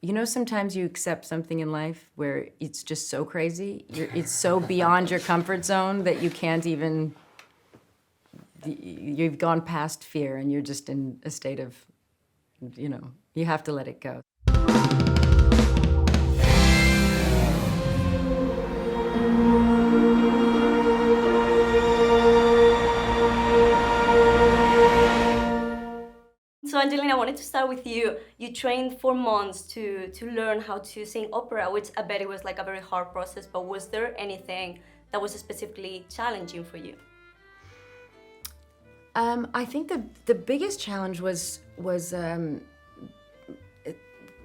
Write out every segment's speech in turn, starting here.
You know, sometimes you accept something in life where it's just so crazy, it's so beyond your comfort zone that you can't even, you've gone past fear and you're just in a state of, you know, you have to let it go. So Angelina, I wanted to start with you. You trained for months to learn how to sing opera, which I bet it was like a very hard process, but was there anything that was specifically challenging for you? I think the biggest challenge was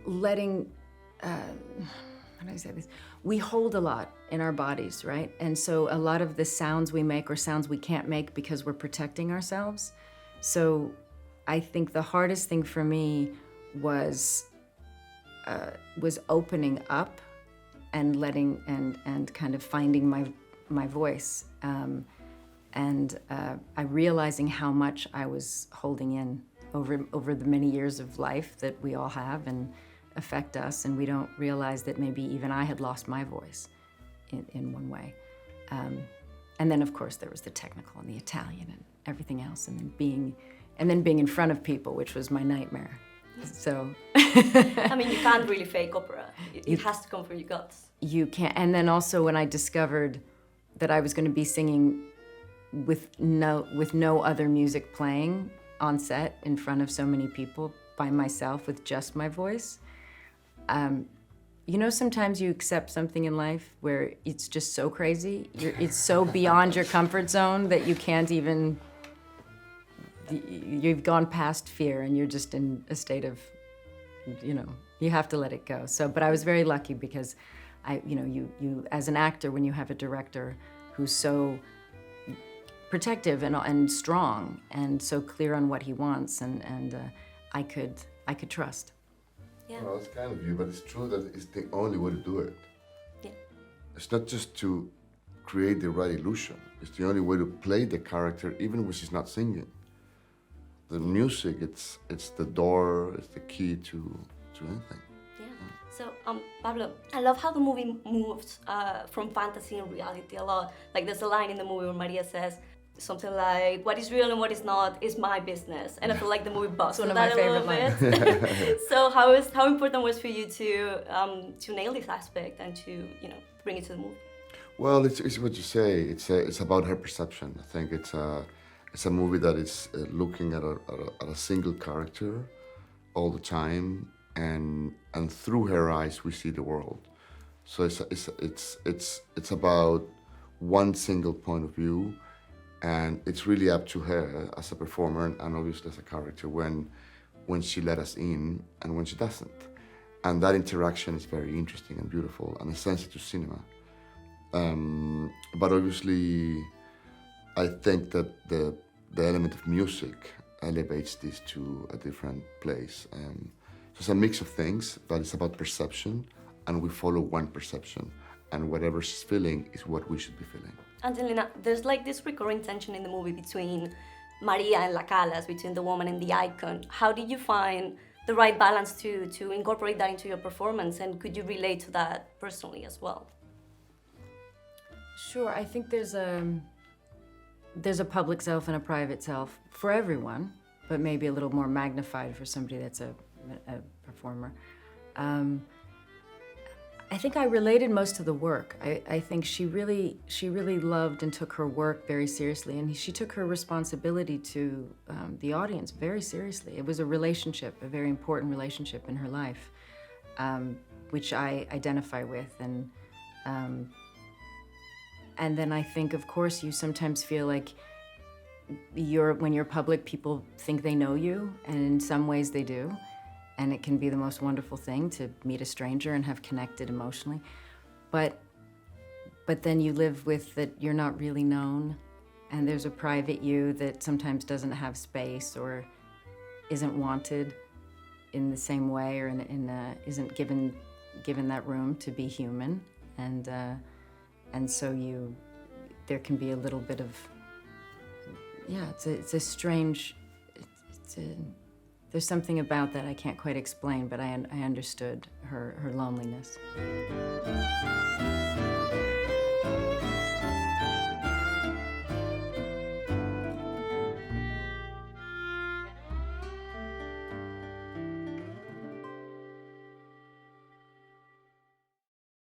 letting, how do I say this? We hold a lot in our bodies, right? And so a lot of the sounds we make are sounds we can't make because we're protecting ourselves. So I think the hardest thing for me was opening up and letting and kind of finding my voice, and I realizing how much I was holding in over the many years of life that we all have and affect us, and we don't realize that maybe even I had lost my voice in one way. And then of course there was the technical and the Italian and everything else, and then being in front of people, which was my nightmare. So I mean, you can't really fake opera. It has to come from your guts. You can't. And then also when I discovered that I was going to be singing with no other music playing on set in front of so many people by myself with just my voice, you know, sometimes you accept something in life where it's just so crazy, it's so beyond your comfort zone that you can't even, you've gone past fear and you're just in a state of, you know, you have to let it go. So, but I was very lucky because you as an actor, when you have a director who's so protective and strong and so clear on what he wants, and I could trust. Yeah. Well, it's kind of you, but it's true that it's the only way to do it. Yeah. It's not just to create the right illusion. It's the only way to play the character, even when she's not singing. The music, it's the door, it's the key to anything. Yeah. So, Pablo, I love how the movie moves from fantasy and reality a lot. Like, there's a line in the movie where Maria says something like, "What is real and what is not is my business," and I feel like the movie busts It's one of that my a little favorite bit. So, how important was for you to nail this aspect and to bring it to the movie? Well, it's what you say. It's about her perception. I think it's a movie that is looking at a single character all the time, and through her eyes we see the world. So it's about one single point of view, and it's really up to her as a performer and obviously as a character when she let us in and when she doesn't. And that interaction is very interesting and beautiful and essential to cinema. But obviously, I think that the element of music elevates this to a different place. So it's a mix of things, but it's about perception, and we follow one perception, and whatever she's feeling is what we should be feeling. Angelina, there's like this recurring tension in the movie between Maria and La Callas, between the woman and the icon. How did you find the right balance to incorporate that into your performance, and could you relate to that personally as well? Sure, I think there's a public self and a private self for everyone, but maybe a little more magnified for somebody that's a performer. I think I related most to the work. I think she really loved and took her work very seriously, and she took her responsibility to the audience very seriously. It was a relationship, a very important relationship in her life, which I identify with, and then I think, of course, you sometimes feel like when you're public, people think they know you, and in some ways they do. And it can be the most wonderful thing to meet a stranger and have connected emotionally. But then you live with that you're not really known, and there's a private you that sometimes doesn't have space or isn't wanted in the same way, or isn't given that room to be human. And so there can be a little bit of, yeah, it's a strange, There's something about that I can't quite explain, but I understood her loneliness.